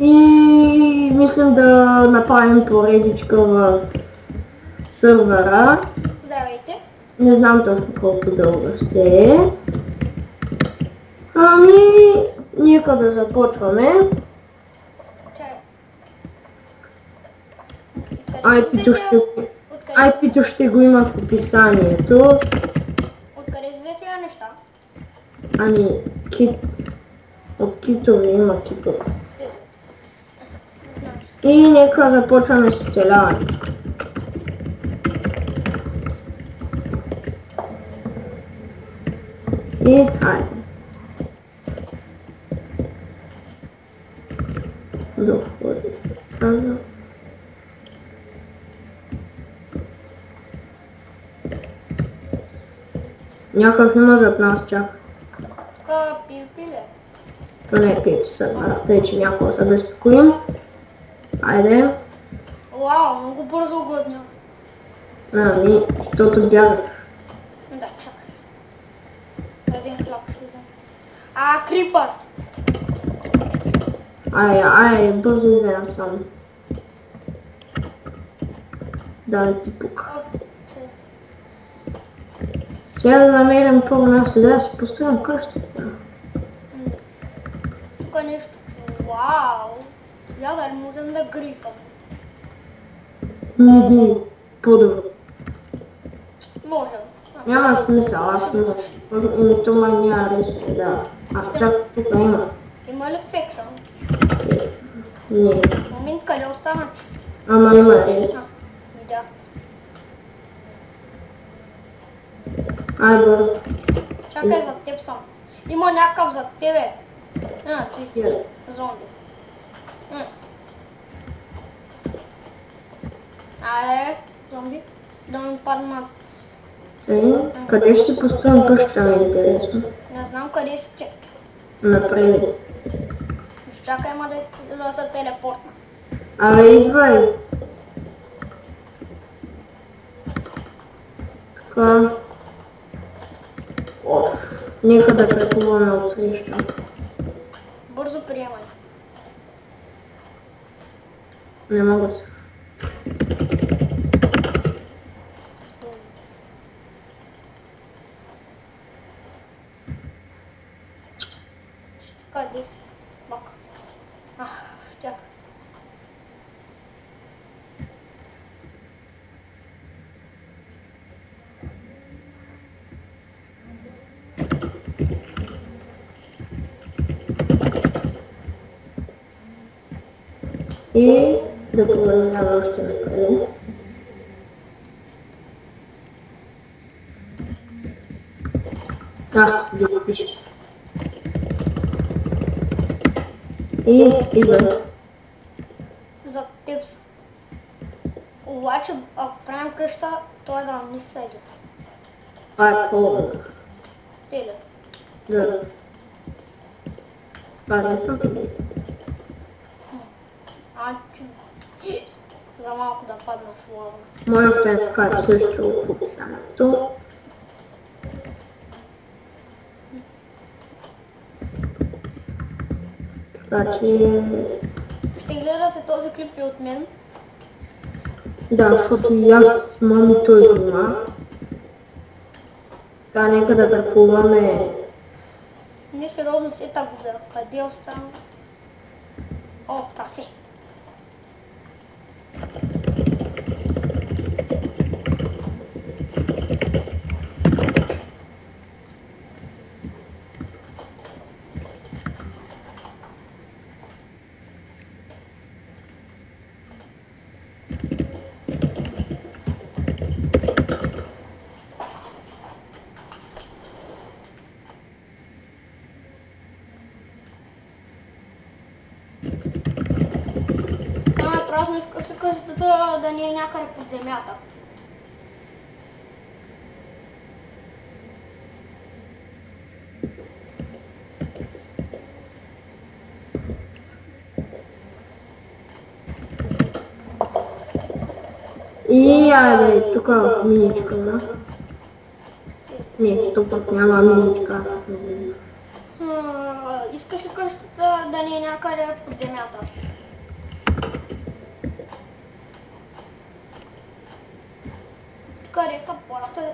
И мислим да направим поредичка в сървъра. Здравейте. Не знам точно колко дълго ще е. Ами, нека да започваме. IP-то ще го има в описанието. Откъде си за тия неща? Ами, кит. От китове има китове. И нека започваме с оцеляването. И хайде. Доходи. Каза. Някакъв има зад нас чак. Тука пиле. То не е пип сървъра, тъй че някога се безпокоим. Айде. Вау, много бързо огладня. Ами, защото бягах. Да, чакай. Един хляб ще взема. Крипърс! Ай, бързо взема само. Да, ти пука. Сега да намерим по-място, да си поставям къщата. Тук нещо. Вау! Я да можем да грифам. Иди по-добро. Можем. Няма смисъл, аз не името ма няма рисове, да. Аз чак тук има. Има ли фекшън? Не. Момент, къде остана? Ама има рис. Видях. Ай, бързо. Чакай за теб съм. Има някакъв за тебе. Ти си зомби. Зомби. Да ми паднат. Къде ще си поставям къщата ми интересно? Не знам къде си че. Напред. Изчакай ма да се телепортна. Абе, идвай. Така. Нека да претуваме от среща. Бързо приемай. Не мога се. Къде си? Бак. Тях. И да продължава още напред. Да го пише. И идва. За теб са. Обаче, ако правим къща, той да ни следи. Това е по-добре. Те ли? Да. Това е лесно. За малко да падна в лава. Моя фен скайп също в описанието. Така че... Ще гледате този клип и от мен. Да, защото и аз мами той снима. Така, нека да търпуваме. Не сериозно се та губя. Къде остана? О, таси. Просто исках къщата да ни е някъде под земята. И айде, тук миничка, да? Не, тук няма миничка, аз съм. Искаш ли къщата да ни е някъде под земята? Къде са плаща?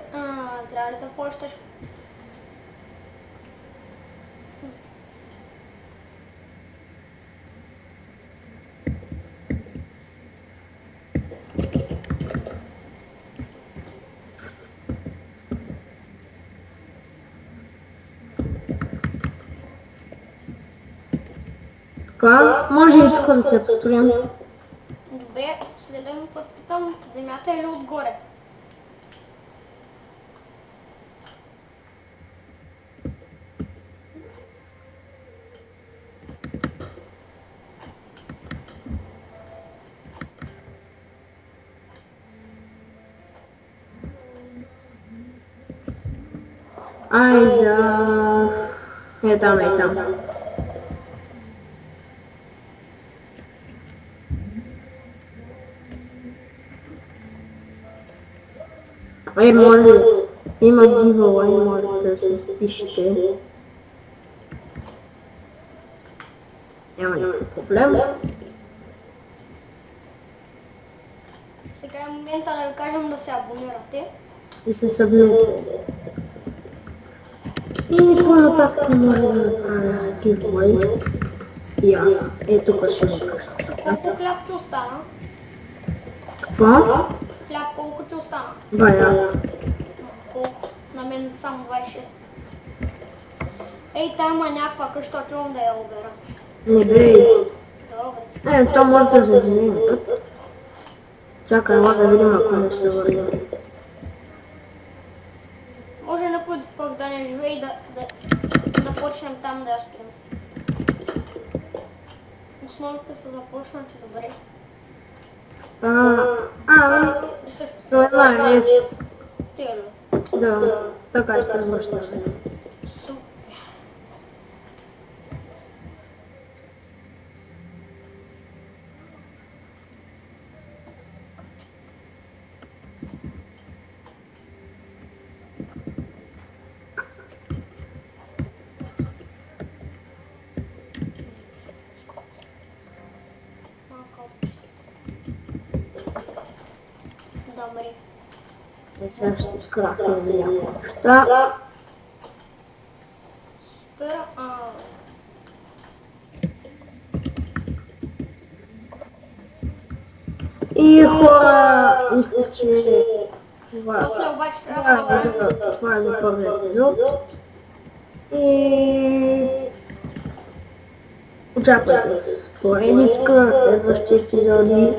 Трябва ли да плащаш? Така, може и тук да се построим. Добре, следвам път питам, под земята или отгоре? Айде. Е там, е там. Ай, моля, има giveaway, може да се впишете. Няма никакъв проблем. Сега е момента да ви кажем да се абонирате. И се събнете. И по-нататък може да направя giveaway. И аз. Е, тук ще го кажа. Колко хляб ти остана? Какво? Хляб колко ти остана? Бая. Колко? На мен само 26. Ей, там има някаква къща, чувам да я обера. Не бей. Добре. То може да задвинем път. Чакай, ела да видим ако не се върне. Може някой пък да не живее и да почнем там да я строим. Основите са започнати добре. И също Това е лес. тело. Да, така ще се връщаме. Супер. Добре. И сега ще си крафтим някаква неща. Супер. И хора, мисля, че После обаче трябва да се това е за първи епизод. И очаквайте с поредичка, следващи епизоди.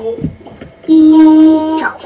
И чао!